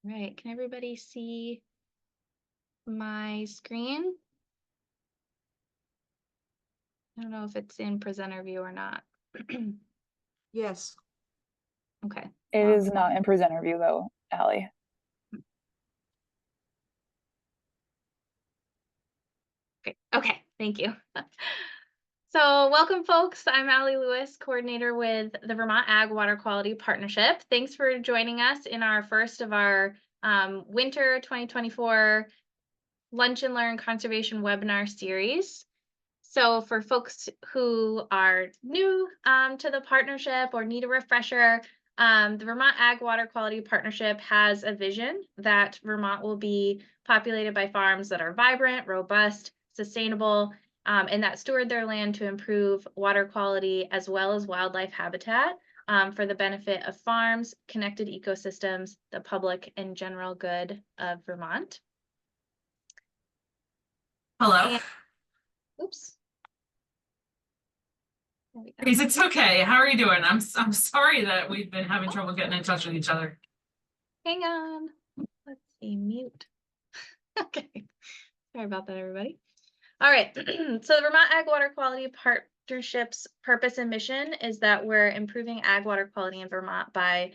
Right. Can everybody see my screen? I don't know if it's in presenter view or not. Yes. Okay. It is not in presenter view though, Allie. Great. Okay. Thank you. So welcome, folks. I'm Allie Lewis, coordinator with the Vermont Ag Water Quality Partnership. Thanks for joining us in our first of our winter 2024 Lunch and Learn Conservation webinar series. So for folks who are new to the partnership or need a refresher, the Vermont Ag Water Quality Partnership has a vision that Vermont will be populated by farms that are vibrant, robust, sustainable, and that steward their land to improve water quality as well as wildlife habitat for the benefit of farms, connected ecosystems, the public, and general good of Vermont. Hello. Oops. It's okay. How are you doing? I'm sorry that we've been having trouble getting in touch with each other. Hang on. Let's see, mute. Okay. Sorry about that, everybody. All right. So the Vermont Ag Water Quality Partnership's purpose and mission is that we're improving ag water quality in Vermont by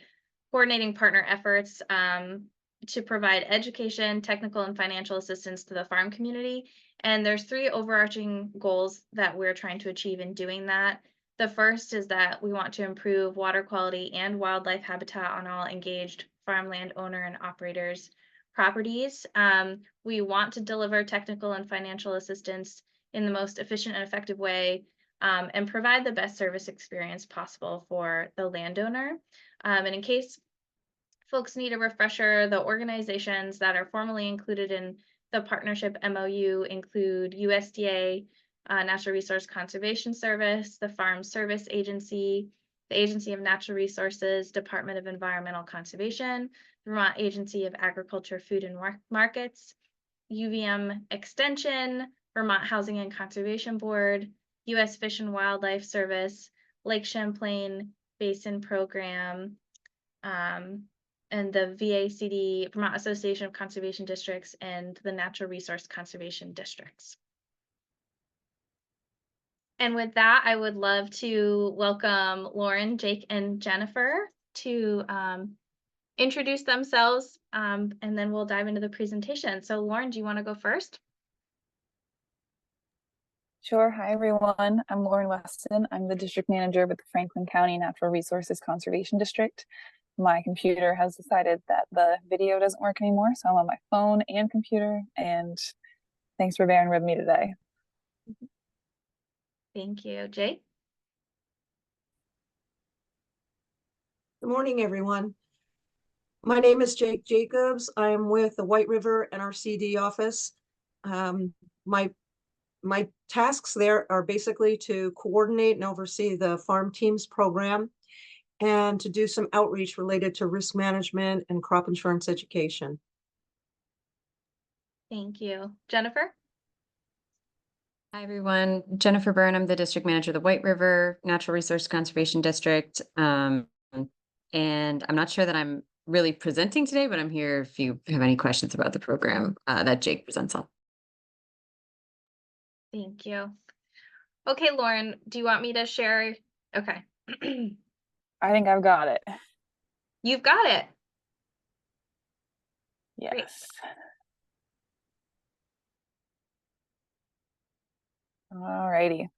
coordinating partner efforts to provide education, technical, and financial assistance to the farm community. And there's three overarching goals that we're trying to achieve in doing that. The first is that we want to improve water quality and wildlife habitat on all engaged farmland owner and operators' properties. We want to deliver technical and financial assistance in the most efficient and effective way and provide the best service experience possible for the landowner. And in case folks need a refresher, the organizations that are formally included in the partnership MOU include USDA, Natural Resource Conservation Service, the Farm Service Agency, the Agency of Natural Resources, Department of Environmental Conservation, Vermont Agency of Agriculture, Food and Markets, UVM Extension, Vermont Housing and Conservation Board, U.S. Fish and Wildlife Service, Lake Champlain Basin Program, and the VACD, Vermont Association of Conservation Districts, and the Natural Resource Conservation Districts. And with that, I would love to welcome Lauren, Jake, and Jennifer to introduce themselves, and then we'll dive into the presentation. So Lauren, do you want to go first? Sure. Hi, everyone. I'm Lauren Weston. I'm the district manager with the Franklin County Natural Resources Conservation District. My computer has decided that the video doesn't work anymore, so I'm on my phone and computer, and thanks for bearing with me today. Thank you. Jake? Good morning, everyone. My name is Jake Jacobs. I am with the White River NRCD office. My tasks there are basically to coordinate and oversee the farm teams program and to do some outreach related to risk management and crop insurance education. Thank you. Jennifer? Hi, everyone. Jennifer Byrne. I'm the district manager of the White River Natural Resource Conservation District. And I'm not sure that I'm really presenting today, but I'm here if you have any questions about the program that Jake presents on. Thank you. Okay, Lauren, do you want me to share? Okay. I think I've got it. You've got it. Yes. Great. All righty.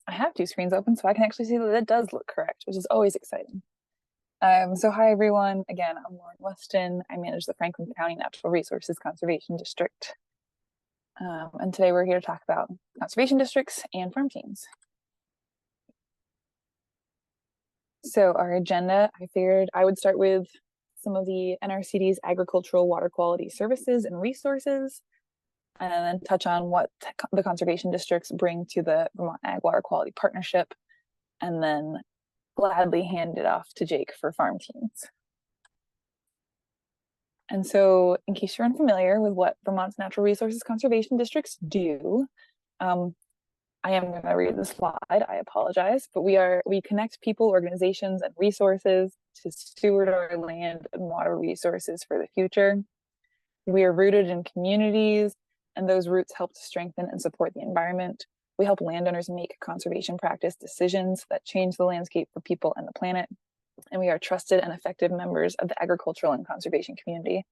I have two screens open, so I can actually see that it does look correct, which is always exciting. So hi, everyone. Again, I'm Lauren Weston. I manage the Franklin County Natural Resources Conservation District. And today we're here to talk about conservation districts and farm teams. So our agenda, I figured I would start with some of the NRCD's agricultural water quality services and resources, and then touch on what the conservation districts bring to the Vermont Ag Water Quality Partnership, and then gladly hand it off to Jake for farm teams. And so, in case you're unfamiliar with what Vermont's natural resources conservation districts do, I am going to read the slide. I apologize, but we connect people, organizations, and resources to steward our land and water resources for the future. We are rooted in communities, and those roots help to strengthen and support the environment. We help landowners make conservation practice decisions that change the landscape for people and the planet. And we are trusted and effective members of the agricultural and conservation community.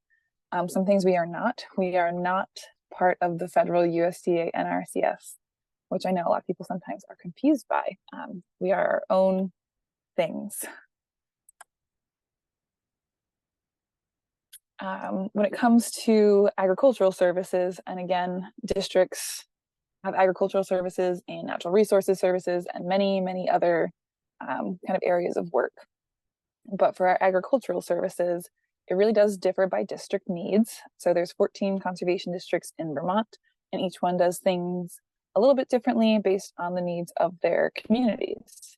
Some things we are not part of the federal USDA NRCS, which I know a lot of people sometimes are confused by. We are our own things. When it comes to agricultural services, and again, districts have agricultural services and natural resources services and many, many other kind of areas of work. But for our agricultural services, it really does differ by district needs. So there's 14 conservation districts in Vermont, and each one does things a little bit differently based on the needs of their communities.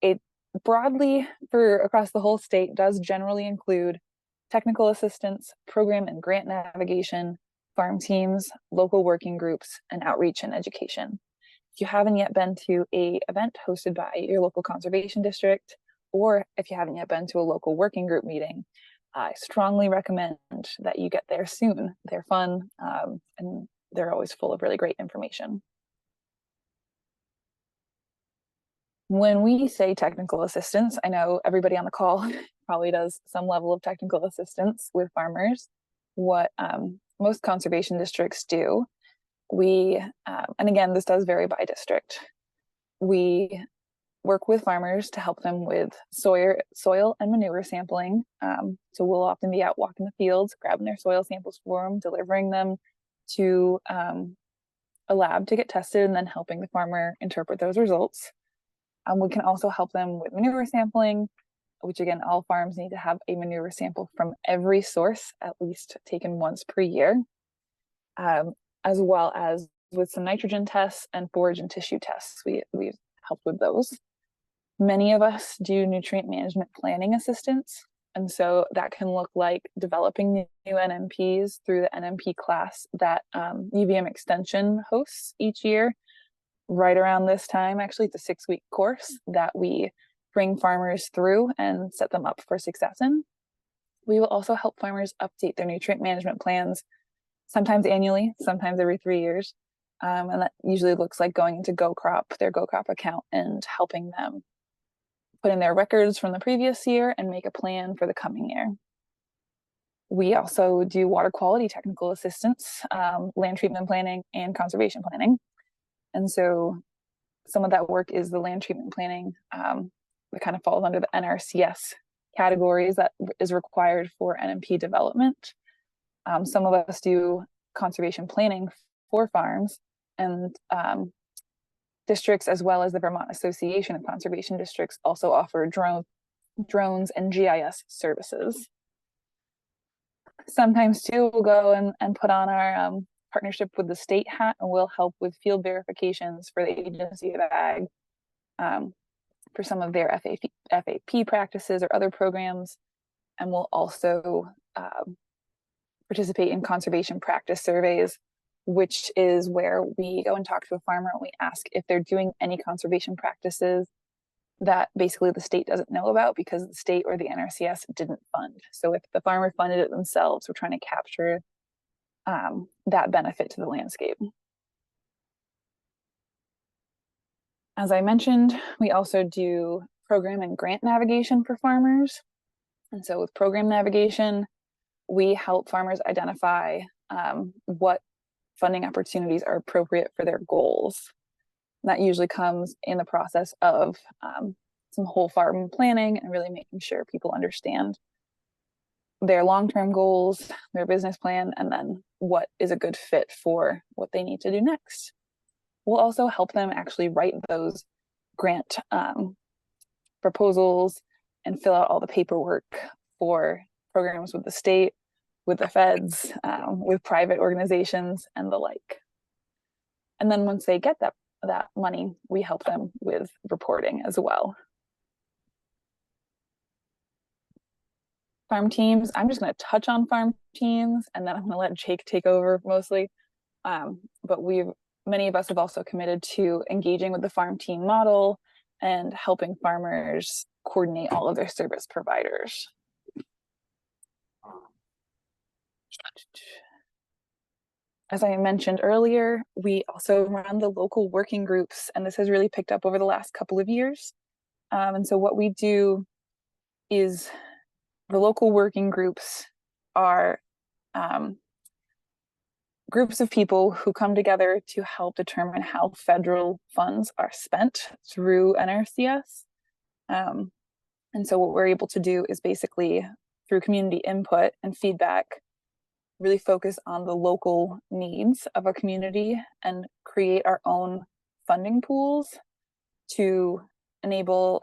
It broadly, for across the whole state, does generally include technical assistance, program and grant navigation, farm teams, local working groups, and outreach and education. If you haven't yet been to an event hosted by your local conservation district, or if you haven't yet been to a local working group meeting, I strongly recommend that you get there soon. They're fun, and they're always full of really great information. When we say technical assistance, I know everybody on the call probably does some level of technical assistance with farmers. What most conservation districts do, and again, this does vary by district, we work with farmers to help them with soil and manure sampling. So we'll often be out walking the fields, grabbing their soil samples for them, delivering them to a lab to get tested, and then helping the farmer interpret those results. We can also help them with manure sampling, which again, all farms need to have a manure sample from every source, at least taken once per year, as well as with some nitrogen tests and forage and tissue tests. We've helped with those. Many of us do nutrient management planning assistance. And so that can look like developing new NMPs through the NMP class that UVM Extension hosts each year. Right around this time, actually, it's a 6-week course that we bring farmers through and set them up for success in. We will also help farmers update their nutrient management plans, sometimes annually, sometimes every 3 years. And that usually looks like going into their GoCrop account, and helping them put in their records from the previous year and make a plan for the coming year. We also do water quality technical assistance, land treatment planning, and conservation planning. And so some of that work is the land treatment planning that kind of falls under the NRCS categories that is required for NMP development. Some of us do conservation planning for farms, and districts, as well as the Vermont Association of Conservation Districts, also offer drones and GIS services. Sometimes too, we'll go and put on our partnership with the state hat, and we'll help with field verifications for the Agency of Ag for some of their FAP practices or other programs. And we'll also participate in conservation practice surveys, which is where we go and talk to a farmer and we ask if they're doing any conservation practices that basically the state doesn't know about because the state or the NRCS didn't fund. So if the farmer funded it themselves, we're trying to capture that benefit to the landscape. As I mentioned, we also do program and grant navigation for farmers. And so with program navigation, we help farmers identify what funding opportunities are appropriate for their goals. And that usually comes in the process of some whole farm planning and really making sure people understand their long-term goals, their business plan, and then what is a good fit for what they need to do next. We'll also help them actually write those grant proposals and fill out all the paperwork for programs with the state, with the feds, with private organizations, and the like. And then once they get that money, we help them with reporting as well. Farm teams, I'm just going to touch on farm teams, and then I'm going to let Jake take over mostly. But we've many of us have also committed to engaging with the farm team model and helping farmers coordinate all of their service providers. As I mentioned earlier, we also run the local working groups, and this has really picked up over the last couple of years. And so what we do is the local working groups are groups of people who come together to help determine how federal funds are spent through NRCS. And so what we're able to do is basically, through community input and feedback, really focus on the local needs of a community and create our own funding pools to enable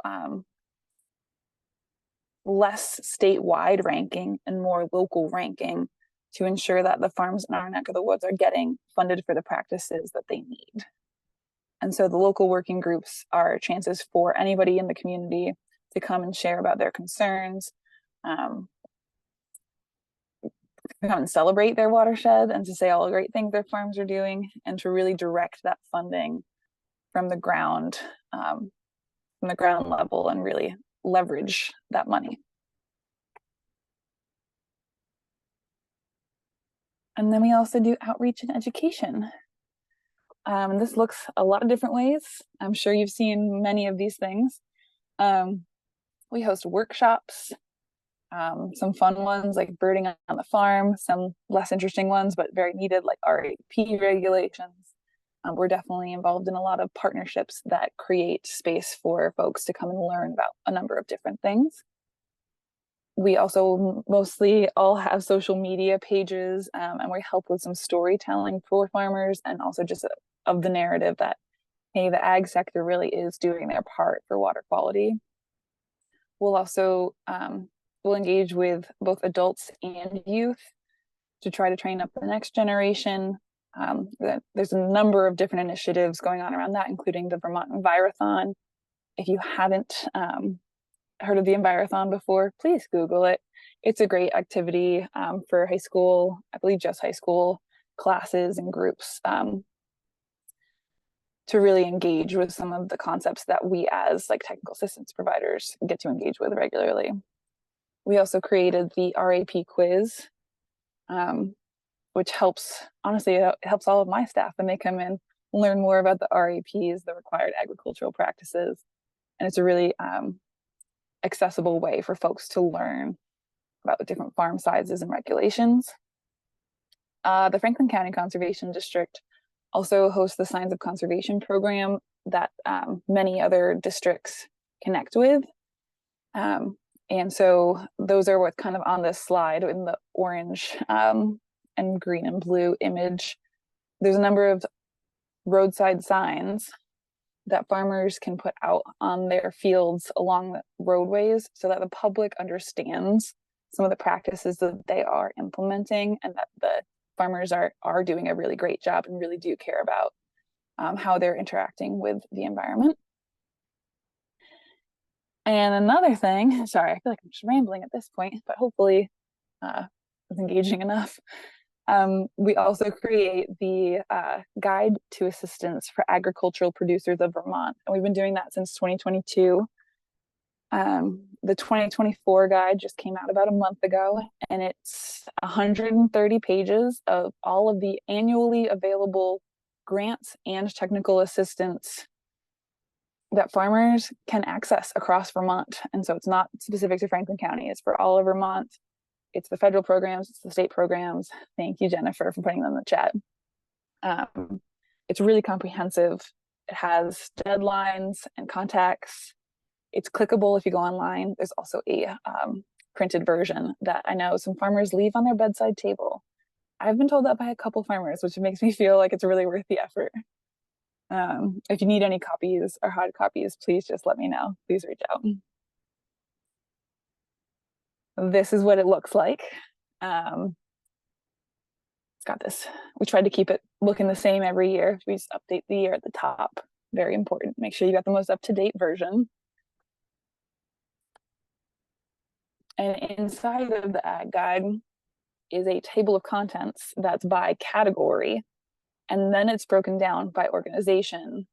less statewide ranking and more local ranking to ensure that the farms in our neck of the woods are getting funded for the practices that they need. And so the local working groups are chances for anybody in the community to come and share about their concerns, come and celebrate their watershed and to say all the great things their farms are doing, and to really direct that funding from the ground level and really leverage that money. And then we also do outreach and education. This looks a lot of different ways. I'm sure you've seen many of these things. We host workshops, some fun ones like birding on the farm, some less interesting ones, but very needed, like RAP regulations. We're definitely involved in a lot of partnerships that create space for folks to come and learn about a number of different things. We also mostly all have social media pages, and we help with some storytelling for farmers, and also just of the narrative that, hey, the ag sector really is doing their part for water quality. We'll also we'll engage with both adults and youth to try to train up the next generation. There's a number of different initiatives going on around that, including the Vermont Envirothon. If you haven't heard of the Envirothon before, please Google it. It's a great activity for high school, I believe just high school classes and groups, to really engage with some of the concepts that we as like technical assistance providers get to engage with regularly. We also created the RAP quiz, which helps, honestly, it helps all of my staff when they come in learn more about the RAPs, the required agricultural practices. And it's a really accessible way for folks to learn about the different farm sizes and regulations. The Franklin County Conservation District also hosts the Signs of Conservation program that many other districts connect with. And so those are what's kind of on this slide in the orange and green and blue image. There's a number of roadside signs that farmers can put out on their fields along the roadways so that the public understands some of the practices that they are implementing, and that the farmers are doing a really great job and really do care about how they're interacting with the environment. And another thing, sorry, I feel like I'm just rambling at this point, but hopefully it's engaging enough. We also create the Guide to Assistance for Agricultural Producers of Vermont, and we've been doing that since 2022. The 2024 guide just came out about a month ago, and it's 130 pages of all of the annually available grants and technical assistance that farmers can access across Vermont. And so it's not specific to Franklin County, it's for all of Vermont. It's the federal programs, it's the state programs. Thank you, Jennifer, for putting them in the chat. It's really comprehensive. It has deadlines and contacts. It's clickable if you go online. There's also a printed version that I know some farmers leave on their bedside table. I've been told that by a couple farmers, which makes me feel like it's really worth the effort. If you need any copies or hard copies, please just let me know. Please reach out. This is what it looks like. It's got this. We tried to keep it looking the same every year. We just update the year at the top. Very important. Make sure you got the most up-to-date version. And inside of the ag guide is a table of contents that's by category. And then it's broken down by organization.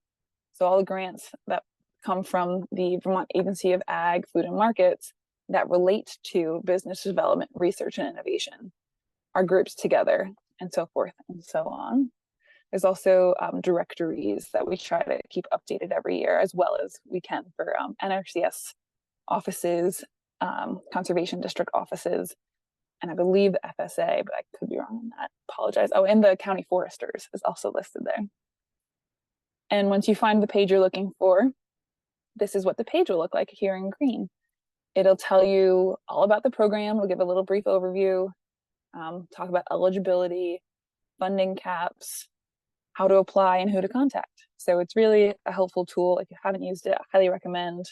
So all the grants that come from the Vermont Agency of Ag, Food and Markets that relate to business development, research and innovation are grouped together, and so forth and so on. There's also directories that we try to keep updated every year as well as we can for NRCS offices, conservation district offices, and I believe the FSA, but I could be wrong on that. Apologize. Oh, and the county foresters is also listed there. And once you find the page you're looking for, this is what the page will look like here in green. It'll tell you all about the program. We'll give a little brief overview, talk about eligibility, funding caps, how to apply, and who to contact. So it's really a helpful tool. If you haven't used it, I highly recommend.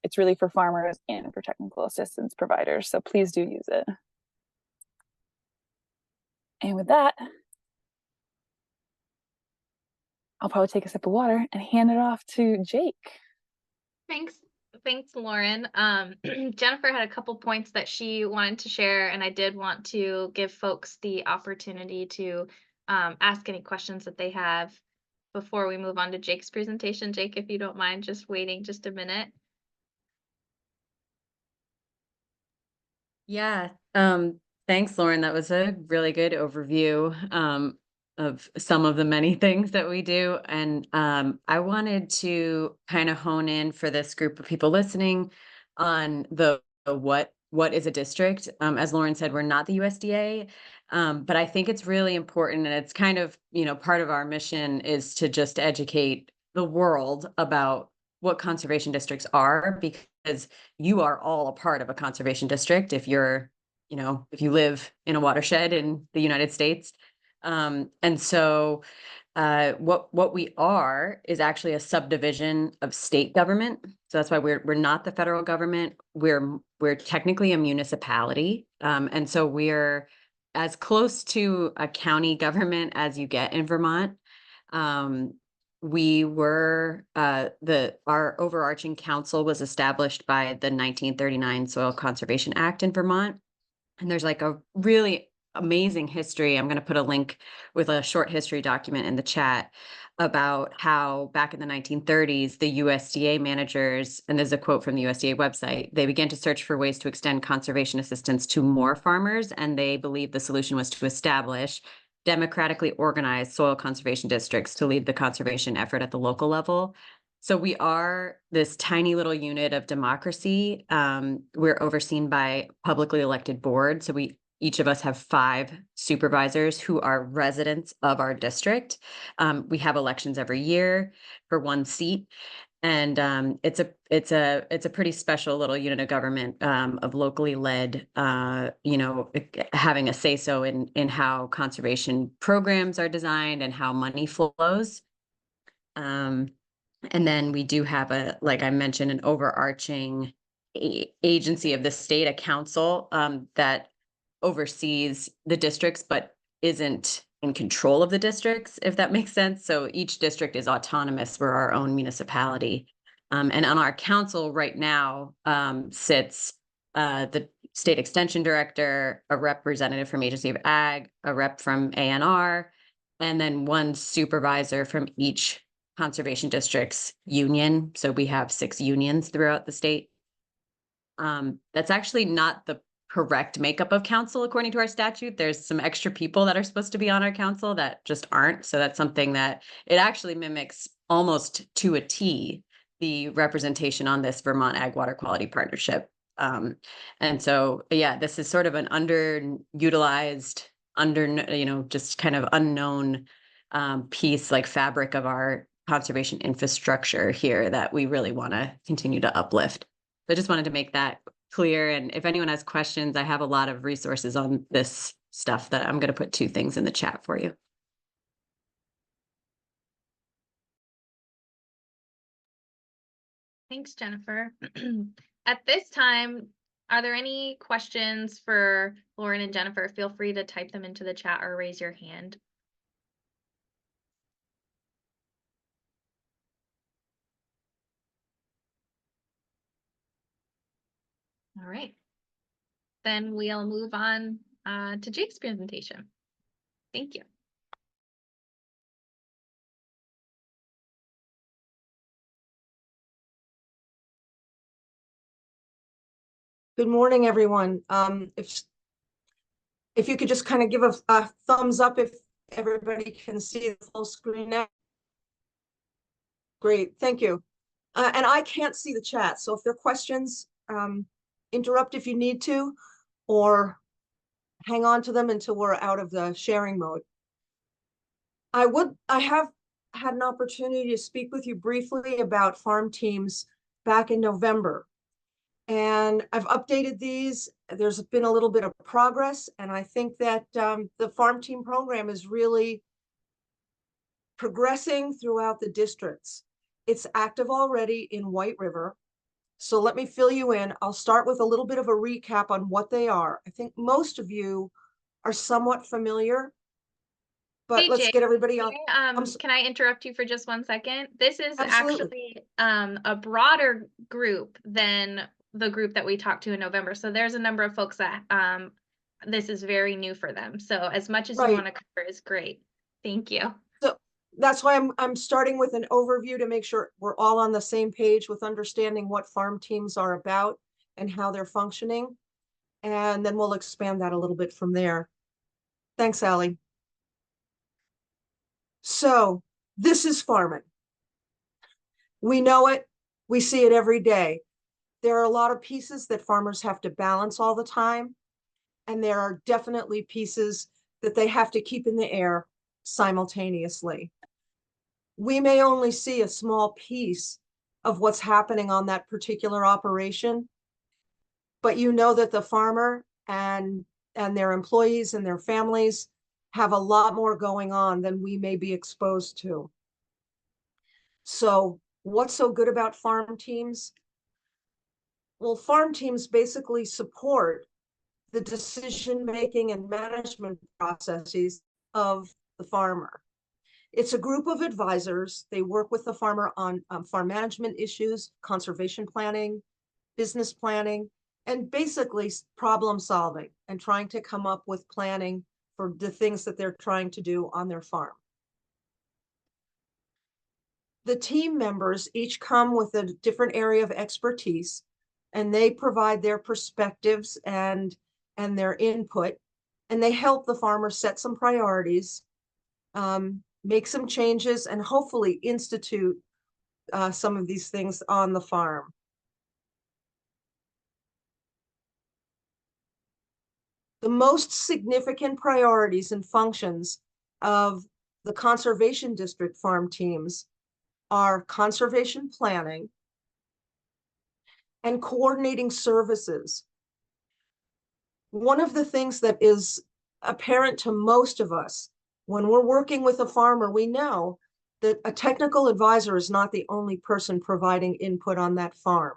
It's really for farmers and for technical assistance providers. So please do use it. And with that, I'll probably take a sip of water and hand it off to Jake. Thanks, Lauren. Jennifer had a couple points that she wanted to share, and I did want to give folks the opportunity to ask any questions that they have before we move on to Jake's presentation. Jake, if you don't mind just waiting just a minute. Yeah, thanks, Lauren. That was a really good overview of some of the many things that we do. And I wanted to kind of hone in for this group of people listening on the what is a district. As Lauren said, we're not the USDA, but I think it's really important, and it's kind of, part of our mission is to just educate the world about what conservation districts are, because you are all a part of a conservation district if you're, if you live in a watershed in the United States. And so what we are is actually a subdivision of state government. So that's why we're not the federal government. We're technically a municipality. And so we're as close to a county government as you get in Vermont. We were our overarching council was established by the 1939 Soil Conservation Act in Vermont. And there's like a really amazing history. I'm going to put a link with a short history document in the chat about how back in the 1930s, the USDA managers, and there's a quote from the USDA website, they began to search for ways to extend conservation assistance to more farmers. And they believed the solution was to establish democratically organized soil conservation districts to lead the conservation effort at the local level. So we are this tiny little unit of democracy. We're overseen by publicly elected board. So each of us have 5 supervisors who are residents of our district. We have elections every year for 1 seat. And it's a pretty special little unit of government of locally led, having a say-so in how conservation programs are designed and how money flows. And then we do have like I mentioned, an overarching agency of the state, a council that oversees the districts, but isn't in control of the districts, if that makes sense. So each district is autonomous. We're our own municipality. And on our council right now sits the state extension director, a representative from Agency of Ag, a rep from ANR, and then 1 supervisor from each conservation district's union. So we have 6 unions throughout the state. That's actually not the correct makeup of council according to our statute. There's some extra people that are supposed to be on our council that just aren't. So that's something that it actually mimics almost to a T the representation on this Vermont Ag Water Quality Partnership. And so, yeah, this is sort of an underutilized, just kind of unknown piece, like fabric of our conservation infrastructure here that we really want to continue to uplift. So I just wanted to make that clear. And if anyone has questions, I have a lot of resources on this stuff that I'm going to put 2 things in the chat for you. Thanks, Jennifer. At this time, are there any questions for Lauren and Jennifer? Feel free to type them into the chat or raise your hand. All right. Then we'll move on to Jake's presentation. Thank you. Good morning, everyone. If you could just kind of give a thumbs up if everybody can see the full screen now. Great, thank you. And I can't see the chat, so if there are questions, interrupt if you need to, or hang on to them until we're out of the sharing mode. I have had an opportunity to speak with you briefly about farm teams back in November. And I've updated these. There's been a little bit of progress, and I think that the farm team program is really progressing throughout the districts. It's active already in White River. So let me fill you in. I'll start with a little bit of a recap on what they are. I think most of you are somewhat familiar, but Hey, let's Jay, get everybody on. can I interrupt you for just 1 second? This is Absolutely. actually a broader group than the group that we talked to in November. So there's a number of folks that this is very new for them. So as much as you Right. want to cover is great. Thank you. So that's why I'm starting with an overview to make sure we're all on the same page with understanding what farm teams are about and how they're functioning. And then we'll expand that a little bit from there. Thanks, Allie. So this is farming. We know it. We see it every day. There are a lot of pieces that farmers have to balance all the time. And there are definitely pieces that they have to keep in the air simultaneously. We may only see a small piece of what's happening on that particular operation, but you know that the farmer and their employees and their families have a lot more going on than we may be exposed to. So what's so good about farm teams? Well, farm teams basically support the decision-making and management processes of the farmer. It's a group of advisors. They work with the farmer on farm management issues, conservation planning, business planning, and basically problem solving and trying to come up with planning for the things that they're trying to do on their farm. The team members each come with a different area of expertise, and they provide their perspectives and their input, and they help the farmer set some priorities, make some changes, and hopefully institute some of these things on the farm. The most significant priorities and functions of the conservation district farm teams are conservation planning and coordinating services. One of the things that is apparent to most of us when we're working with a farmer, we know that a technical advisor is not the only person providing input on that farm,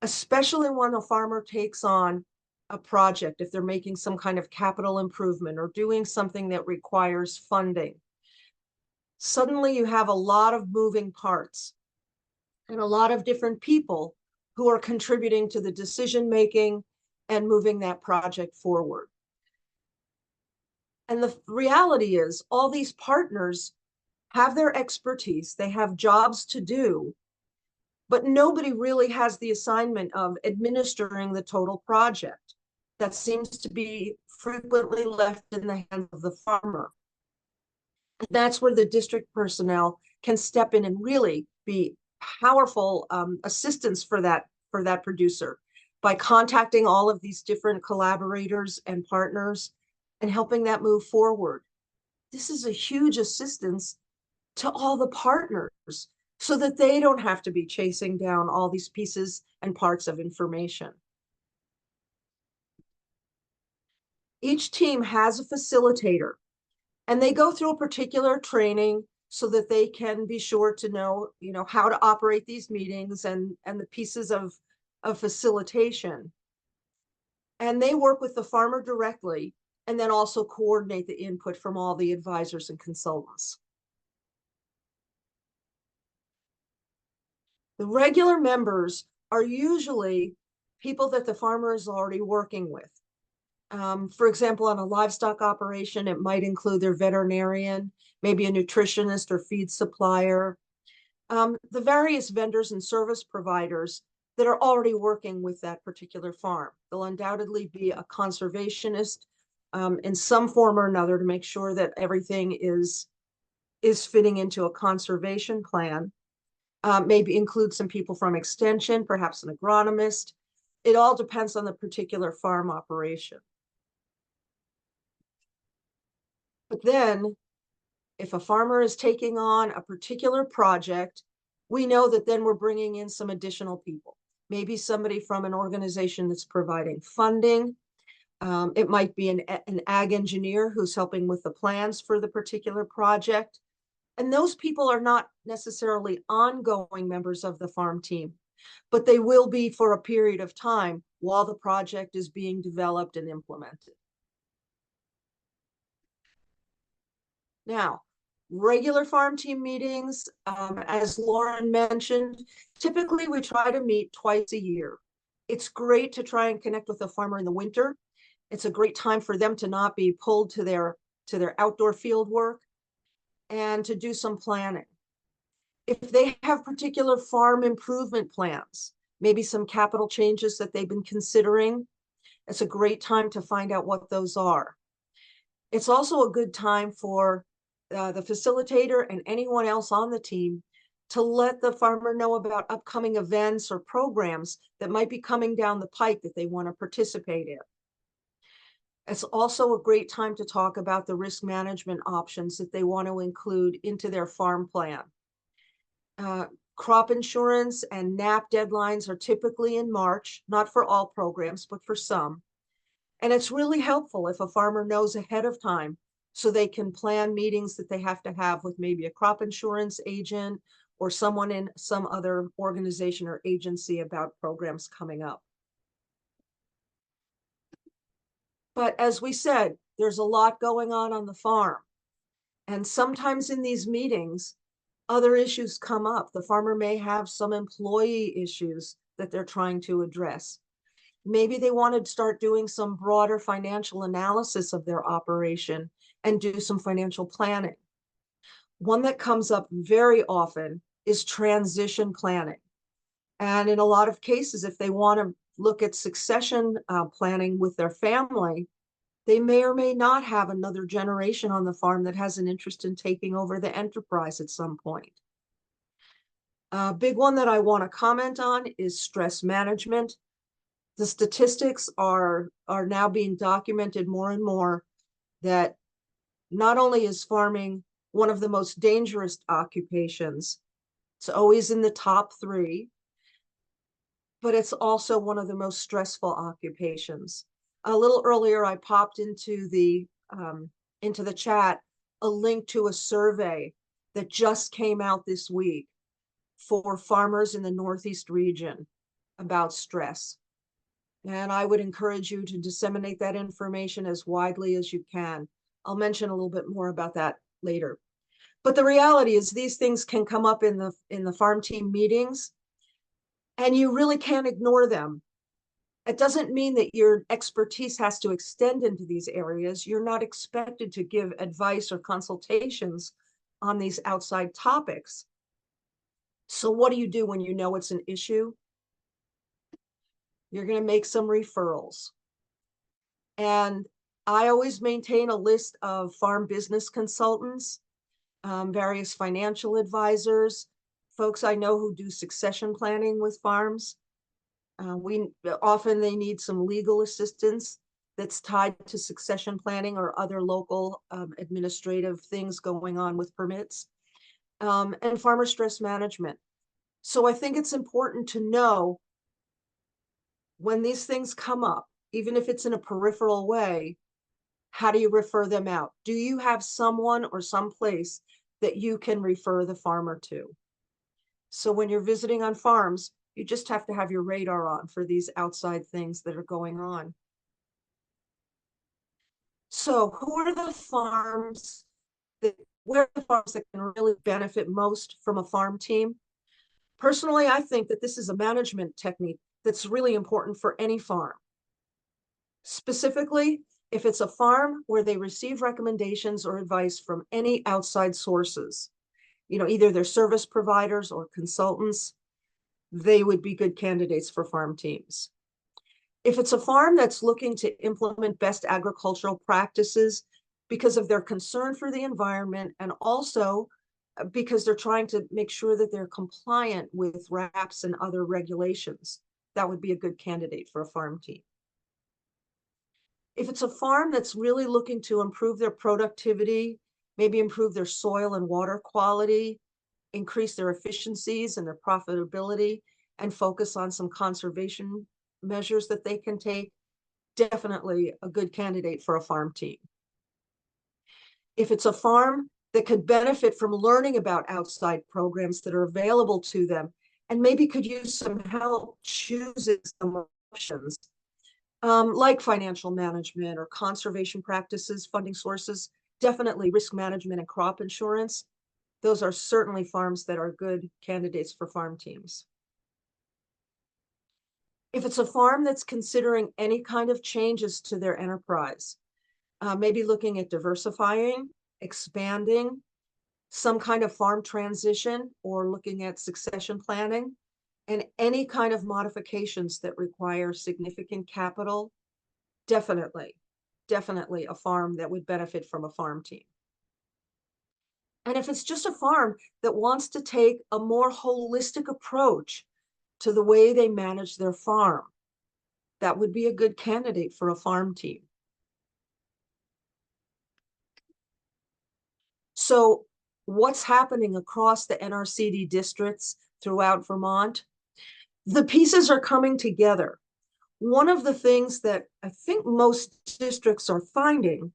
especially when a farmer takes on a project, if they're making some kind of capital improvement or doing something that requires funding. Suddenly you have a lot of moving parts and a lot of different people who are contributing to the decision-making and moving that project forward. And the reality is all these partners have their expertise, they have jobs to do, but nobody really has the assignment of administering the total project. That seems to be frequently left in the hands of the farmer. And that's where the district personnel can step in and really be powerful assistance for that producer by contacting all of these different collaborators and partners and helping that move forward. This is a huge assistance to all the partners so that they don't have to be chasing down all these pieces and parts of information. Each team has a facilitator, and they go through a particular training so that they can be sure to know, how to operate these meetings and the pieces of facilitation. And they work with the farmer directly and then also coordinate the input from all the advisors and consultants. The regular members are usually people that the farmer is already working with. For example, on a livestock operation, it might include their veterinarian, maybe a nutritionist or feed supplier. The various vendors and service providers that are already working with that particular farm. They'll undoubtedly be a conservationist in some form or another to make sure that everything is fitting into a conservation plan. Maybe include some people from extension, perhaps an agronomist. It all depends on the particular farm operation. But then, if a farmer is taking on a particular project, we know that then we're bringing in some additional people. Maybe somebody from an organization that's providing funding. It might be an ag engineer who's helping with the plans for the particular project. And those people are not necessarily ongoing members of the farm team, but they will be for a period of time while the project is being developed and implemented. Now, regular farm team meetings, as Lauren mentioned, typically we try to meet twice a year. It's great to try and connect with a farmer in the winter. It's a great time for them to not be pulled to their outdoor field work and to do some planning. If they have particular farm improvement plans, maybe some capital changes that they've been considering, it's a great time to find out what those are. It's also a good time for the facilitator and anyone else on the team to let the farmer know about upcoming events or programs that might be coming down the pike that they want to participate in. It's also a great time to talk about the risk management options that they want to include into their farm plan. Crop insurance and NAP deadlines are typically in March, not for all programs, but for some. And it's really helpful if a farmer knows ahead of time so they can plan meetings that they have to have with maybe a crop insurance agent or someone in some other organization or agency about programs coming up. But as we said, there's a lot going on the farm. And sometimes in these meetings, other issues come up. The farmer may have some employee issues that they're trying to address. Maybe they want to start doing some broader financial analysis of their operation and do some financial planning. One that comes up very often is transition planning. And in a lot of cases, if they want to look at succession planning with their family, they may or may not have another generation on the farm that has an interest in taking over the enterprise at some point. A big one that I want to comment on is stress management. The statistics are now being documented more and more that not only is farming one of the most dangerous occupations, it's always in the top 3, but it's also one of the most stressful occupations. A little earlier, I popped into the chat a link to a survey that just came out this week for farmers in the Northeast region about stress. And I would encourage you to disseminate that information as widely as you can. I'll mention a little bit more about that later. But the reality is these things can come up in the farm team meetings, and you really can't ignore them. It doesn't mean that your expertise has to extend into these areas. You're not expected to give advice or consultations on these outside topics. So what do you do when you know it's an issue? You're going to make some referrals. And I always maintain a list of farm business consultants, various financial advisors, folks I know who do succession planning with farms. Often they need some legal assistance that's tied to succession planning or other local administrative things going on with permits, and farmer stress management. So I think it's important to know when these things come up, even if it's in a peripheral way, how do you refer them out? Do you have someone or some place that you can refer the farmer to? So when you're visiting on farms, you just have to have your radar on for these outside things that are going on. So who are the farms where are the farms that can really benefit most from a farm team? Personally, I think that this is a management technique that's really important for any farm. Specifically, if it's a farm where they receive recommendations or advice from any outside sources, either their service providers or consultants, they would be good candidates for farm teams. If it's a farm that's looking to implement best agricultural practices because of their concern for the environment, and also because they're trying to make sure that they're compliant with RAPs and other regulations, that would be a good candidate for a farm team. If it's a farm that's really looking to improve their productivity, maybe improve their soil and water quality, increase their efficiencies and their profitability, and focus on some conservation measures that they can take, definitely a good candidate for a farm team. If it's a farm that could benefit from learning about outside programs that are available to them, and maybe could use some help choosing some options, like financial management or conservation practices, funding sources, definitely risk management and crop insurance. Those are certainly farms that are good candidates for farm teams. If it's a farm that's considering any kind of changes to their enterprise, maybe looking at diversifying, expanding, some kind of farm transition, or looking at succession planning, and any kind of modifications that require significant capital, definitely a farm that would benefit from a farm team. And if it's just a farm that wants to take a more holistic approach to the way they manage their farm, that would be a good candidate for a farm team. So what's happening across the NRCD districts throughout Vermont? The pieces are coming together. One of the things that I think most districts are finding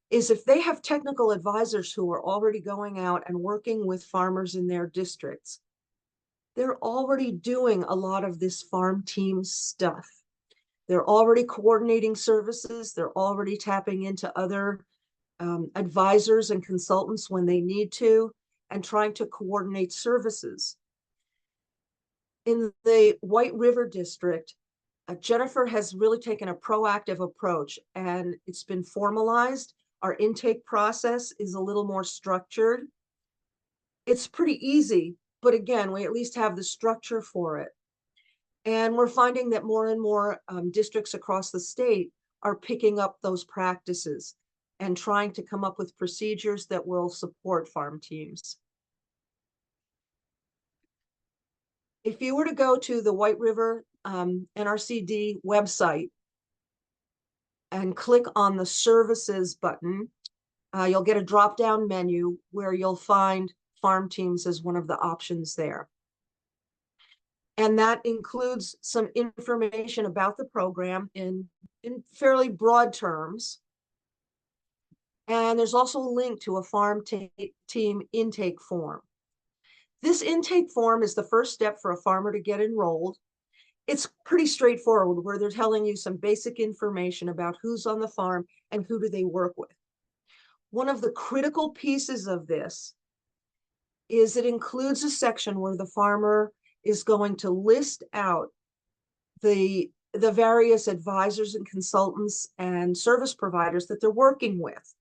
is if they have technical advisors who are already going out and working with farmers in their districts, they're already doing a lot of this farm team stuff. They're already coordinating services. They're already tapping into other advisors and consultants when they need to, and trying to coordinate services. In the White River District, Jennifer has really taken a proactive approach, and it's been formalized. Our intake process is a little more structured. It's pretty easy, but again, we at least have the structure for it. And we're finding that more and more districts across the state are picking up those practices and trying to come up with procedures that will support farm teams. If you were to go to the White River NRCD website and click on the services button, you'll get a drop-down menu where you'll find farm teams as one of the options there. And that includes some information about the program in fairly broad terms. And there's also a link to a farm team intake form. This intake form is the first step for a farmer to get enrolled. It's pretty straightforward, where they're telling you some basic information about who's on the farm and who do they work with. One of the critical pieces of this is it includes a section where the farmer is going to list out the various advisors and consultants and service providers that they're working with,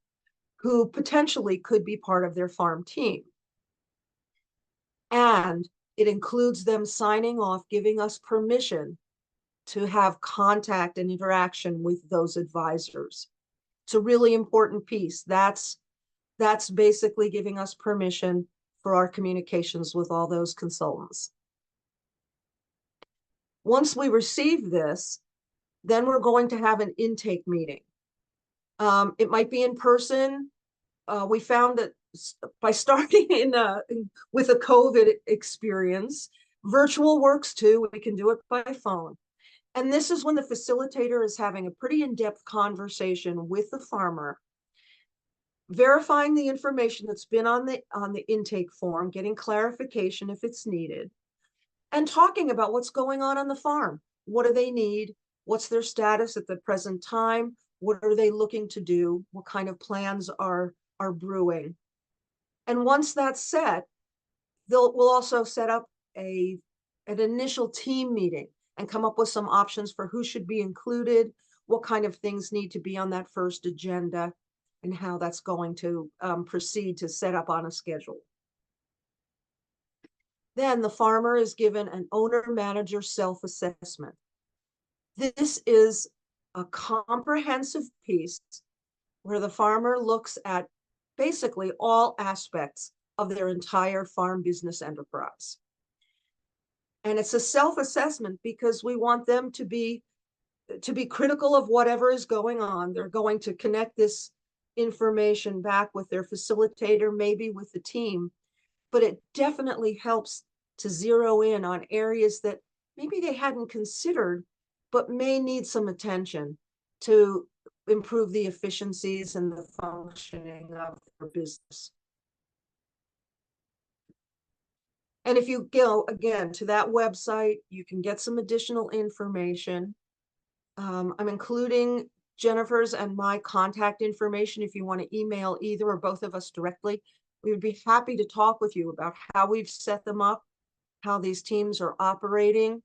who potentially could be part of their farm team. And it includes them signing off, giving us permission to have contact and interaction with those advisors. It's a really important piece. That's basically giving us permission for our communications with all those consultants. Once we receive this, then we're going to have an intake meeting. It might be in person. We found that by starting with a COVID experience, virtual works too. We can do it by phone. And this is when the facilitator is having a pretty in-depth conversation with the farmer, verifying the information that's been on the intake form, getting clarification if it's needed, and talking about what's going on the farm. What do they need? What's their status at the present time? What are they looking to do? What kind of plans are brewing? And once that's set, we'll also set up an initial team meeting and come up with some options for who should be included, what kind of things need to be on that first agenda, and how that's going to proceed to set up on a schedule. Then the farmer is given an owner-manager self-assessment. This is a comprehensive piece where the farmer looks at basically all aspects of their entire farm business enterprise. And it's a self-assessment because we want them to be critical of whatever is going on. They're going to connect this information back with their facilitator, maybe with the team, but it definitely helps to zero in on areas that maybe they hadn't considered, but may need some attention to improve the efficiencies and the functioning of their business. And if you go again to that website, you can get some additional information. I'm including Jennifer's and my contact information if you want to email either or both of us directly. We would be happy to talk with you about how we've set them up, how these teams are operating,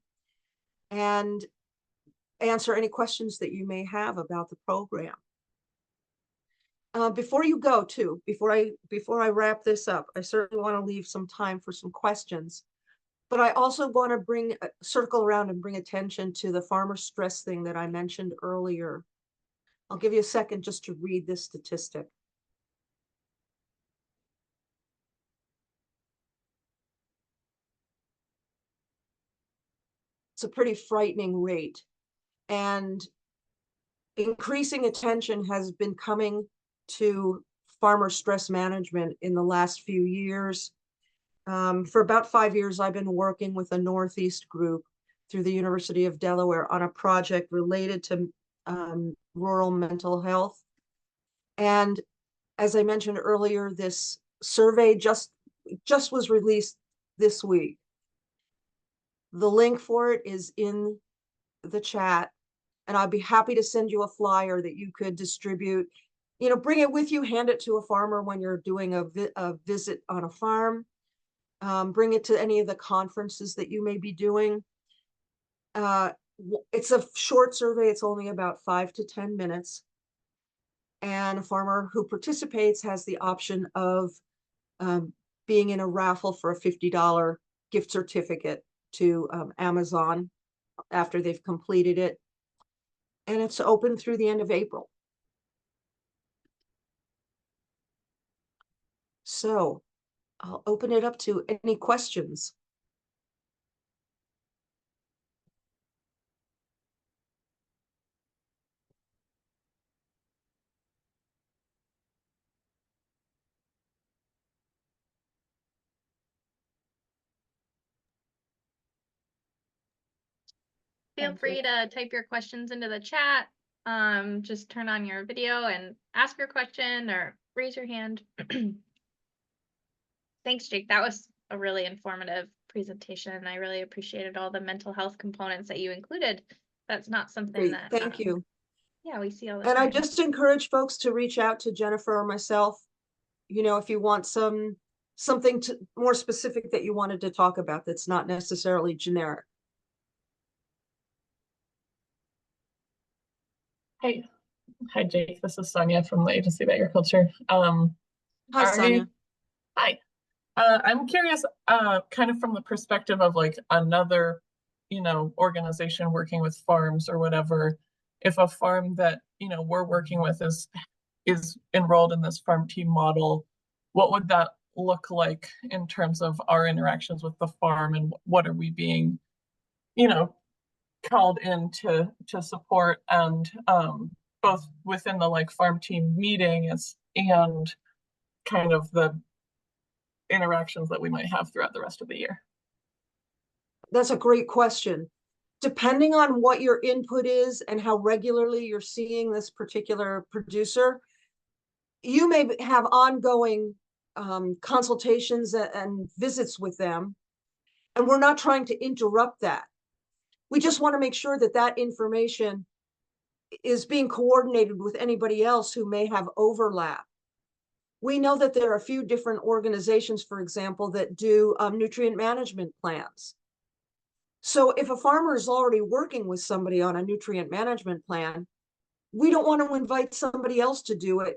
and answer any questions that you may have about the program. Before you go too, before I wrap this up, I certainly want to leave some time for some questions. But I also want to circle around and bring attention to the farmer stress thing that I mentioned earlier. I'll give you a second just to read this statistic. It's a pretty frightening rate. And increasing attention has been coming to farmer stress management in the last few years. For about 5 years, I've been working with a Northeast group through the University of Delaware on a project related to rural mental health. And as I mentioned earlier, this survey just was released this week. The link for it is in the chat, and I'd be happy to send you a flyer that you could distribute. You know, bring it with you, hand it to a farmer when you're doing a visit on a farm. Bring it to any of the conferences that you may be doing. It's a short survey. It's only about 5 to 10 minutes. And a farmer who participates has the option of being in a raffle for a $50 gift certificate to Amazon after they've completed it. And it's open through the end of April. So I'll open it up to any questions. Feel free to type your questions into the chat. Just turn on your video and ask your question or raise your hand. Thanks, Jake. That was a really informative presentation. I really appreciated all the mental health components that you included. That's not something Great, that thank you. Yeah, we see all the And time. I just encourage folks to reach out to Jennifer or myself, you know, if you want something more specific that you wanted to talk about that's not necessarily generic. Hi, Jake. This is Sonia from the Agency of Agriculture. Hi, Sonia. Hi. I'm curious, kind of from the perspective of like another, organization working with farms or whatever, if a farm that, we're working with is enrolled in this farm team model, what would that look like in terms of our interactions with the farm, and what are we being, called in to support, and both within the like farm team meeting and kind of the interactions that we might have throughout the rest of the year? That's a great question. Depending on what your input is and how regularly you're seeing this particular producer, you may have ongoing consultations and visits with them. And we're not trying to interrupt that. We just want to make sure that that information is being coordinated with anybody else who may have overlap. We know that there are a few different organizations, for example, that do nutrient management plans. So if a farmer is already working with somebody on a nutrient management plan, we don't want to invite somebody else to do it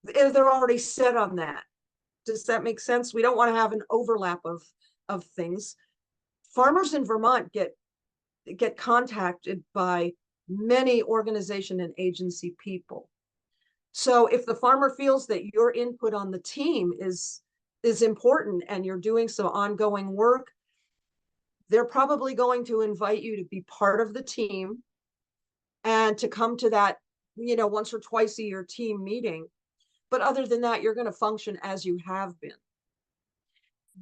if they're already set on that. Does that make sense? We don't want to have an overlap of of things, farmers in Vermont get contacted by many organization and agency people. So if the farmer feels that your input on the team is important and you're doing some ongoing work, they're probably going to invite you to be part of the team and to come to that, once or twice a year team meeting. But other than that, you're going to function as you have been.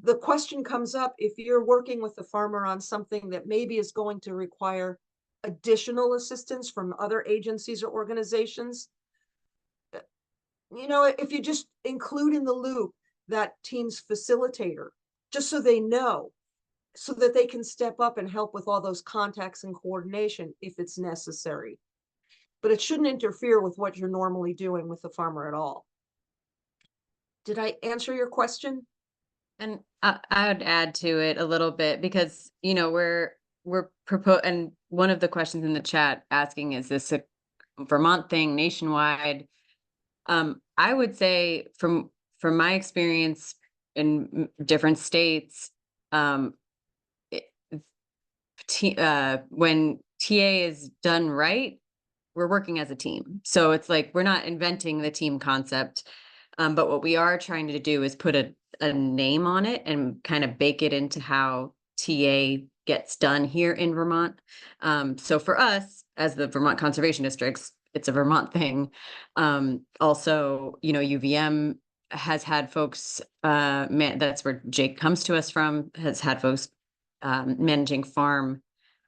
The question comes up, if you're working with the farmer on something that maybe is going to require additional assistance from other agencies or organizations, if you just include in the loop that team's facilitator, just so they know, so that they can step up and help with all those contacts and coordination if it's necessary. But it shouldn't interfere with what you're normally doing with the farmer at all. Did I answer your question? And I would add to it a little bit because, we're and one of the questions in the chat asking, is this a Vermont thing, nationwide? I would say from my experience in different states, when TA is done right, we're working as a team. So it's like, we're not inventing the team concept. But what we are trying to do is put a name on it and kind of bake it into how TA gets done here in Vermont. So for us, as the Vermont Conservation Districts, it's a Vermont thing. Also, UVM has had folks, that's where Jake comes to us from, has had folks managing farm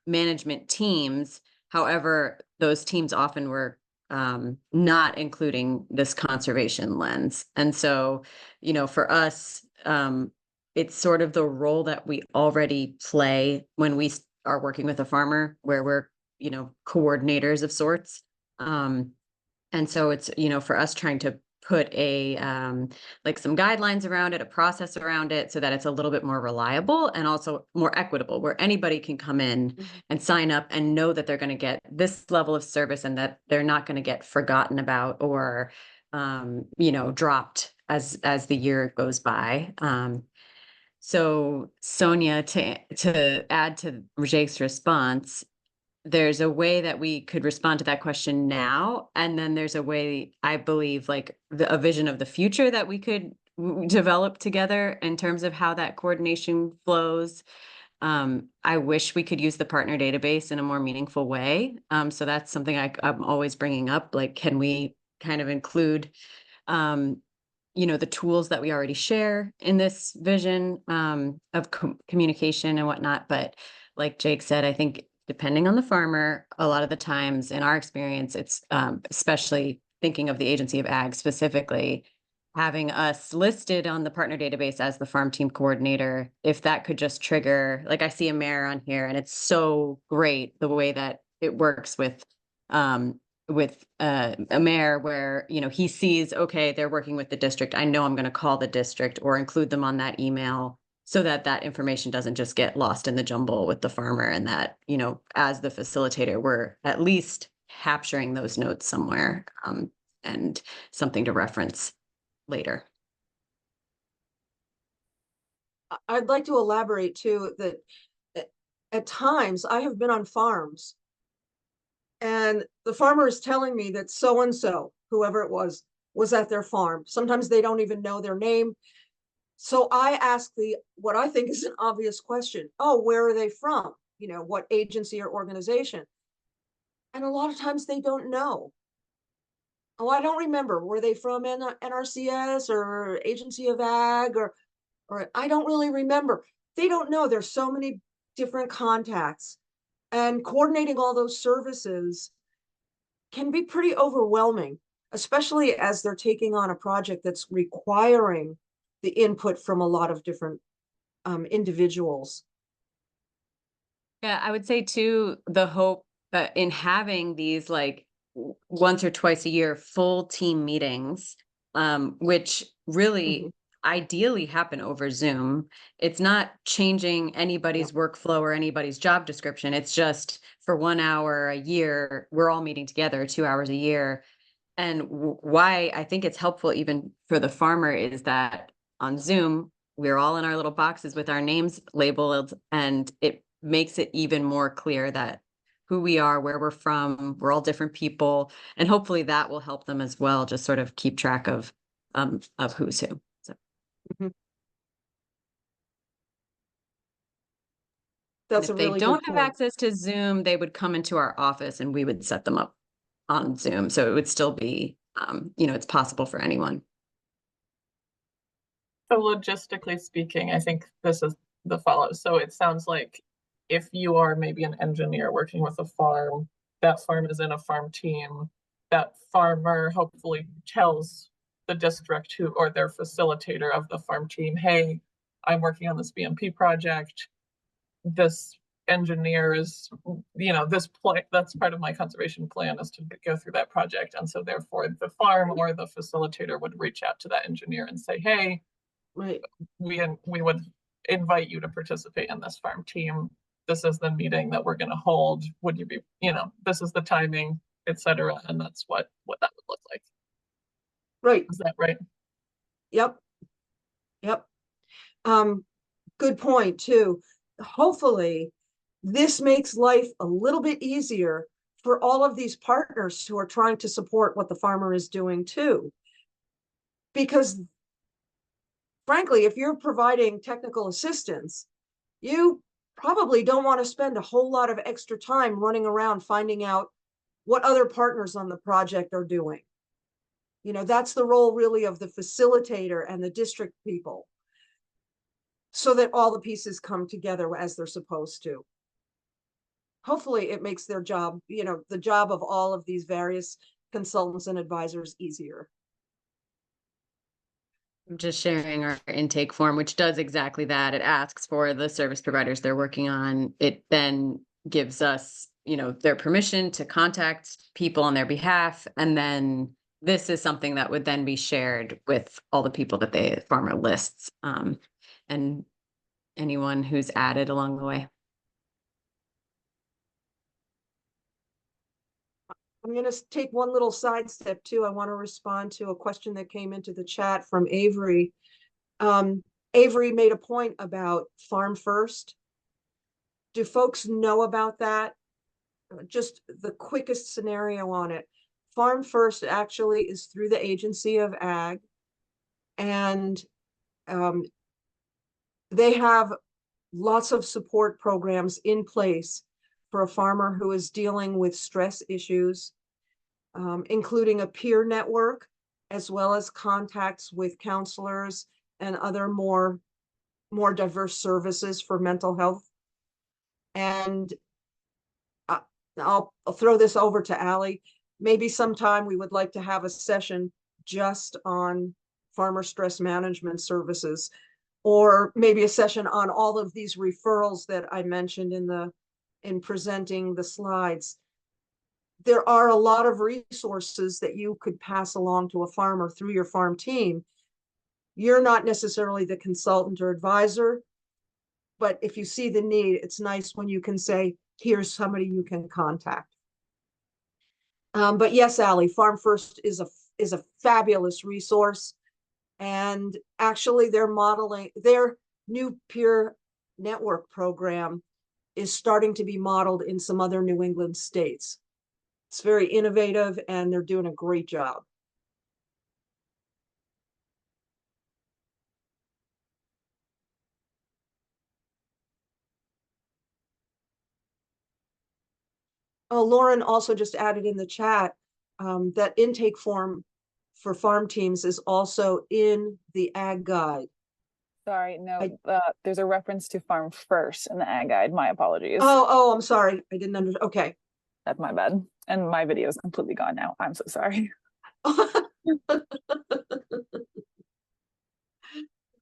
management teams. However, those teams often were not including this conservation lens. And so, for us, it's sort of the role that we already play when we are working with a farmer, where we're, coordinators of sorts. And so it's, for us trying to put a like some guidelines around it, a process around it, so that it's a little bit more reliable and also more equitable, where anybody can come in and sign up and know that they're going to get this level of service and that they're not going to get forgotten about or dropped as the year goes by. So Sonia, to add to Jake's response, there's a way that we could respond to that question now. And then there's a way, I believe, like a vision of the future that we could develop together in terms of how that coordination flows. I wish we could use the partner database in a more meaningful way. So that's something I'm always bringing up. Like, can we kind of include, the tools that we already share in this vision of communication and whatnot. But like Jake said, I think depending on the farmer, a lot of the times in our experience, it's especially thinking of the Agency of Ag specifically, having us listed on the partner database as the farm team coordinator, if that could just trigger, like I see a mayor on here, and it's so great the way that it works with a mayor where, he sees, okay, they're working with the district. I know I'm going to call the district or include them on that email, so that that information doesn't just get lost in the jumble with the farmer, and that, as the facilitator, we're at least capturing those notes somewhere and something to reference later. I'd like to elaborate too, that at times I have been on farms and the farmer is telling me that so-and-so, whoever it was at their farm. Sometimes they don't even know their name. So I ask what I think is an obvious question. Oh, where are they from? What agency or organization? And a lot of times they don't know. Oh, I don't remember. Were they from NRCS or Agency of Ag or I don't really remember. They don't know. There's so many different contacts, and coordinating all those services can be pretty overwhelming, especially as they're taking on a project that's requiring the input from a lot of different individuals. Yeah, I would say too, the hope in having these like once or twice a year full team meetings, which really ideally happen over Zoom. It's not changing anybody's workflow or anybody's job description. It's just for 1 hour a year, we're all meeting together 2 hours a year. And why I think it's helpful even for the farmer is that on Zoom, we're all in our little boxes with our names labeled, and it makes it even more clear that who we are, where we're from, we're all different people, and hopefully that will help them as well, just sort of keep track of who's who. So That's a if they really don't good have point. access to Zoom, they would come into our office and we would set them up on Zoom. So it would still be, it's possible for anyone. So logistically speaking, I think this is the follow. So it sounds like if you are maybe an engineer working with a farm, that farm is in a farm team, that farmer hopefully tells the district who or their facilitator of the farm team, hey, I'm working on this BMP project. This engineer is, this point, that's part of my conservation plan is to go through that project. And so therefore the farm or the facilitator would reach out to that engineer and say, hey, Right. we would invite you to participate in this farm team. This is the meeting that we're going to hold. Would you be, this is the timing, etc. And that's what that would look like. Right. Is that right? Yep. Yep. Good point too. Hopefully this makes life a little bit easier for all of these partners who are trying to support what the farmer is doing too. Because frankly, if you're providing technical assistance, you probably don't want to spend a whole lot of extra time running around finding out what other partners on the project are doing. That's the role really of the facilitator and the district people, so that all the pieces come together as they're supposed to. Hopefully it makes their job, the job of all of these various consultants and advisors easier. I'm just sharing our intake form, which does exactly that. It asks for the service providers they're working on. It then gives us, their permission to contact people on their behalf. And then this is something that would then be shared with all the people that the farmer lists, and anyone who's added along the way. I'm going to take one little sidestep too. I want to respond to a question that came into the chat from Avery. Avery made a point about Farm First. Do folks know about that? Just the quickest scenario on it. Farm First actually is through the Agency of Ag, and they have lots of support programs in place for a farmer who is dealing with stress issues, including a peer network, as well as contacts with counselors and other more diverse services for mental health. And I'll throw this over to Allie. Maybe sometime we would like to have a session just on farmer stress management services, or maybe a session on all of these referrals that I mentioned in presenting the slides. There are a lot of resources that you could pass along to a farmer through your farm team. You're not necessarily the consultant or advisor, but if you see the need, it's nice when you can say, here's somebody you can contact. But yes, Allie, Farm First is a fabulous resource. And actually their new peer network program is starting to be modeled in some other New England states. It's very innovative and they're doing a great job. Oh, Lauren also just added in the chat that intake form for farm teams is also in the Ag Guide. Sorry, no, there's a reference to Farm First in the Ag Guide. My apologies. Oh, I'm sorry. I didn't understand. Okay. That's my bad. And my video is completely gone now. I'm so sorry.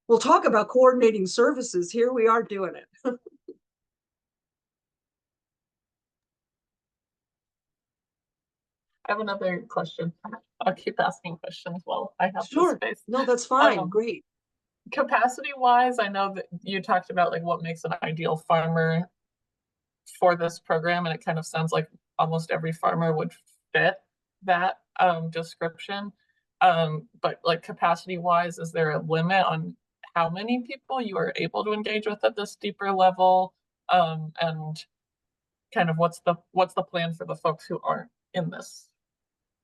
We'll talk about coordinating services. Here we are doing it. I have another question. I'll keep asking questions while I have Sure. the space. No, that's fine. Great. Capacity wise, I know that you talked about like what makes an ideal farmer for this program, and it kind of sounds like almost every farmer would fit that description. But like capacity wise, is there a limit on how many people you are able to engage with at this deeper level? And kind of what's the plan for the folks who aren't in this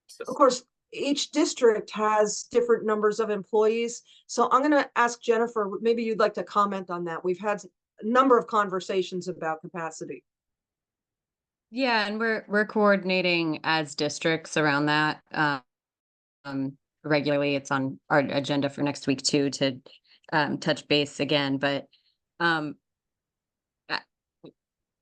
system? Of course, each district has different numbers of employees. So I'm going to ask Jennifer, maybe you'd like to comment on that. We've had a number of conversations about capacity. Yeah, and we're coordinating as districts around that. Regularly, it's on our agenda for next week too, to touch base again. But um, I-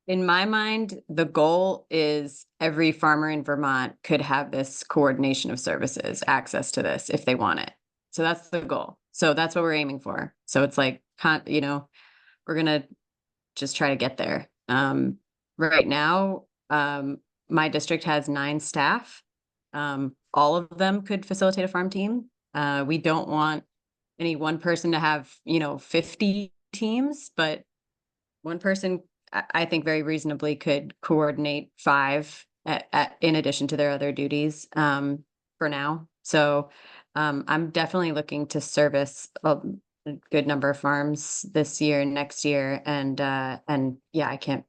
in my mind, the goal is every farmer in Vermont could have this coordination of services, access to this if they want it. So that's the goal. So that's what we're aiming for. So it's like, we're gonna just try to get there. Right now, my district has 9 staff. All of them could facilitate a farm team. We don't want any one person to have, 50 teams, but one person, I think very reasonably could coordinate 5 in addition to their other duties, for now. So, I'm definitely looking to service a good number of farms this year and next year. And yeah, I can't,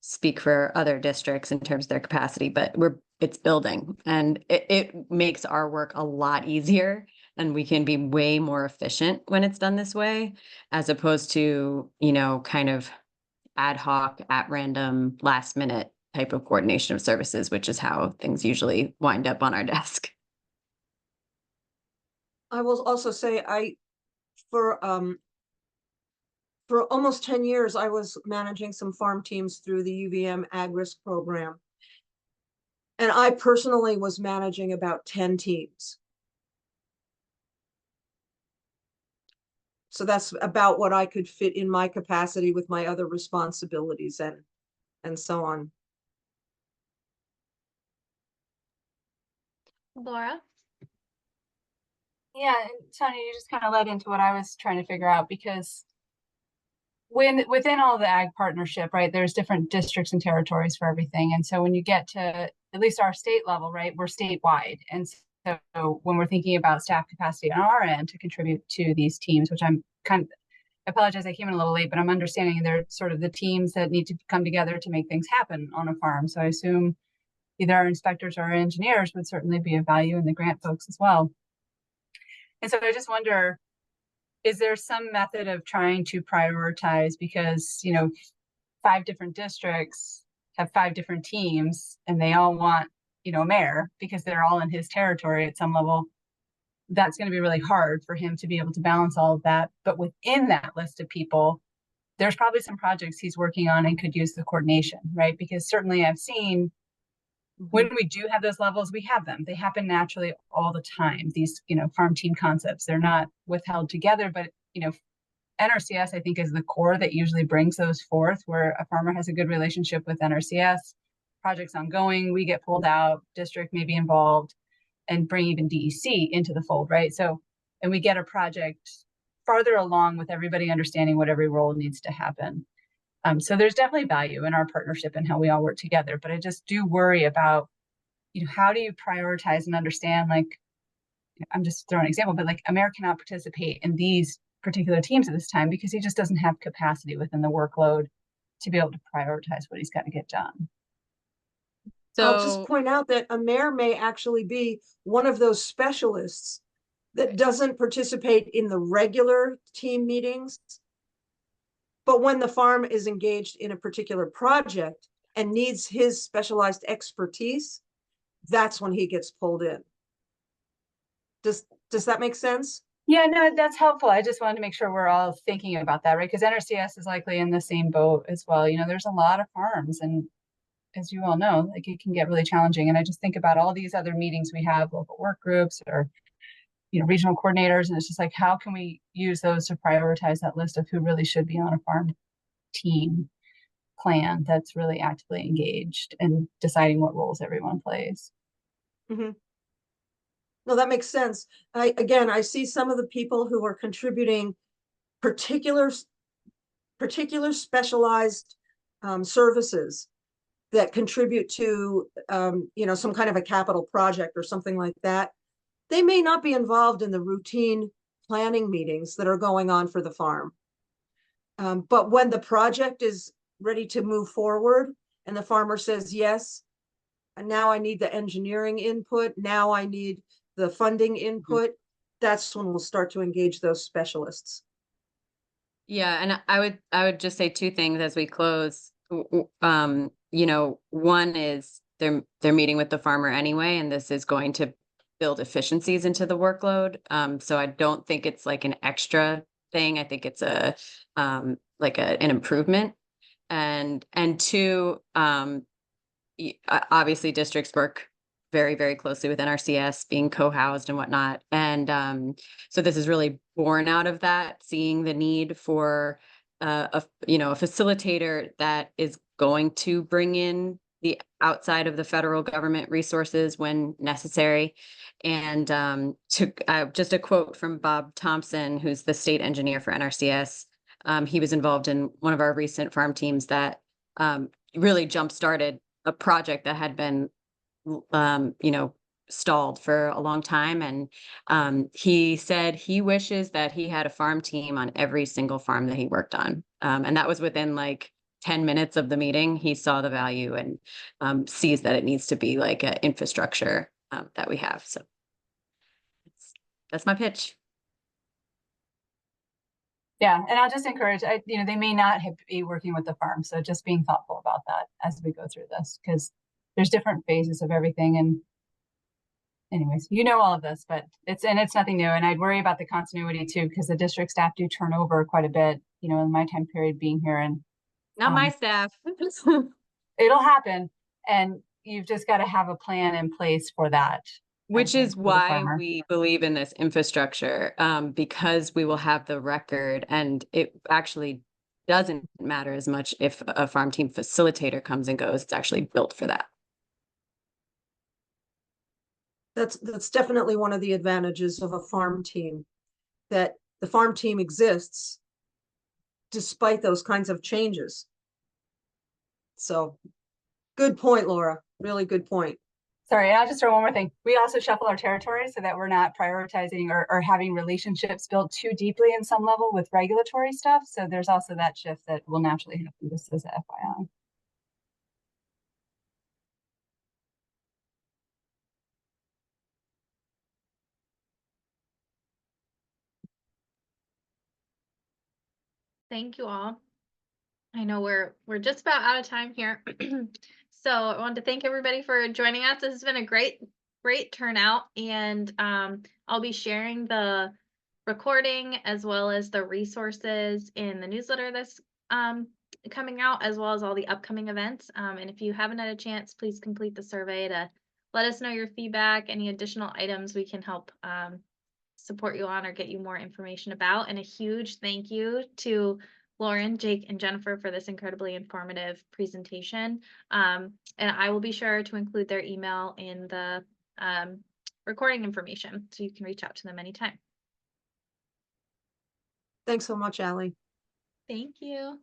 speak for other districts in terms of their capacity, but it's building, and it makes our work a lot easier, and we can be way more efficient when it's done this way, as opposed to, kind of ad hoc, at random, last minute type of coordination of services, which is how things usually wind up on our desk. I will also say for almost 10 years, I was managing some farm teams through the UVM Ag Risk program. And I personally was managing about 10 teams. So that's about what I could fit in my capacity with my other responsibilities and so on. Laura? Yeah, and Tony, you just kind of led into what I was trying to figure out, because within all the ag partnership, right, there's different districts and territories for everything. And so when you get to at least our state level, right, we're statewide. And so when we're thinking about staff capacity on our end to contribute to these teams, which I apologize, I came in a little late, but I'm understanding they're sort of the teams that need to come together to make things happen on a farm. So I assume either our inspectors or our engineers would certainly be of value, and the grant folks as well. And so I just wonder, is there some method of trying to prioritize, because, 5 different districts have 5 different teams and they all want, a mayor because they're all in his territory at some level. That's going to be really hard for him to be able to balance all of that. But within that list of people, there's probably some projects he's working on and could use the coordination, right? Because certainly I've seen when we do have those levels, we have them. They happen naturally all the time. These, farm team concepts, they're not withheld together, but, NRCS, I think, is the core that usually brings those forth, where a farmer has a good relationship with NRCS, projects ongoing, we get pulled out, district may be involved, and bring even DEC into the fold, right? So, and we get a project farther along with everybody understanding what every role needs to happen. So there's definitely value in our partnership and how we all work together, but I just do worry about, how do you prioritize and understand, like, I'm just throwing an example, but like, a mayor cannot participate in these particular teams at this time because he just doesn't have capacity within the workload to be able to prioritize what he's got to get done. I'll just So, point out that a mayor may actually be one of those specialists that doesn't participate in the regular team meetings. But when the farm is engaged in a particular project and needs his specialized expertise, that's when he gets pulled in. Does that make sense? Yeah, no, that's helpful. I just wanted to make sure we're all thinking about that, right? Because NRCS is likely in the same boat as well. There's a lot of farms, and as you all know, like, it can get really challenging. And I just think about all these other meetings we have, local work groups or, regional coordinators. And it's just like, how can we use those to prioritize that list of who really should be on a farm team plan that's really actively engaged and deciding what roles everyone plays. Mm-hmm. No, that makes sense. I see some of the people who are contributing particular specialized services that contribute to some kind of a capital project or something like that. They may not be involved in the routine planning meetings that are going on for the farm. But when the project is ready to move forward and the farmer says, yes, and now I need the engineering input, now I need the funding input, that's when we'll start to engage those specialists. Yeah, and I would just say two things as we close. You know, one is they're meeting with the farmer anyway, and this is going to build efficiencies into the workload. So I don't think it's like an extra thing. I think it's a like an improvement. And two, obviously districts work very, very closely with NRCS being co-housed and whatnot. And so this is really born out of that, seeing the need for a facilitator that is going to bring in the outside of the federal government resources when necessary. And just a quote from Bob Thompson, who's the state engineer for NRCS. He was involved in one of our recent farm teams that really jump-started a project that had been stalled for a long time. And he said he wishes that he had a farm team on every single farm that he worked on. And that was within like 10 minutes of the meeting. He saw the value and sees that it needs to be like an infrastructure that we have. So that's my pitch. Yeah, and I'll just encourage, they may not be working with the farm, so just being thoughtful about that as we go through this, because there's different phases of everything. And anyways, all of this, but it's nothing new. And I'd worry about the continuity too, because the district staff do turn over quite a bit, in my time period being here. And Not my staff. it'll happen. And you've just got to have a plan in place for that. Which is why we believe in this infrastructure, because we will have the record, and it actually doesn't matter as much if a farm team facilitator comes and goes. It's actually built for that. That's definitely one of the advantages of a farm team, that the farm team exists despite those kinds of changes. So good point, Laura. Really good point. Sorry, I'll just throw one more thing. We also shuffle our territories so that we're not prioritizing or having relationships built too deeply in some level with regulatory stuff. So there's also that shift that will naturally happen, just as a FYI. Thank you all. I know we're just about out of time here. So I wanted to thank everybody for joining us. This has been a great turnout, and I'll be sharing the recording as well as the resources in the newsletter that's coming out, as well as all the upcoming events. And if you haven't had a chance, please complete the survey to let us know your feedback, any additional items we can help support you on or get you more information about. And a huge thank you to Lauren, Jake, and Jennifer for this incredibly informative presentation. And I will be sure to include their email in the recording information, so you can reach out to them anytime. Thanks so much, Allie. Thank you.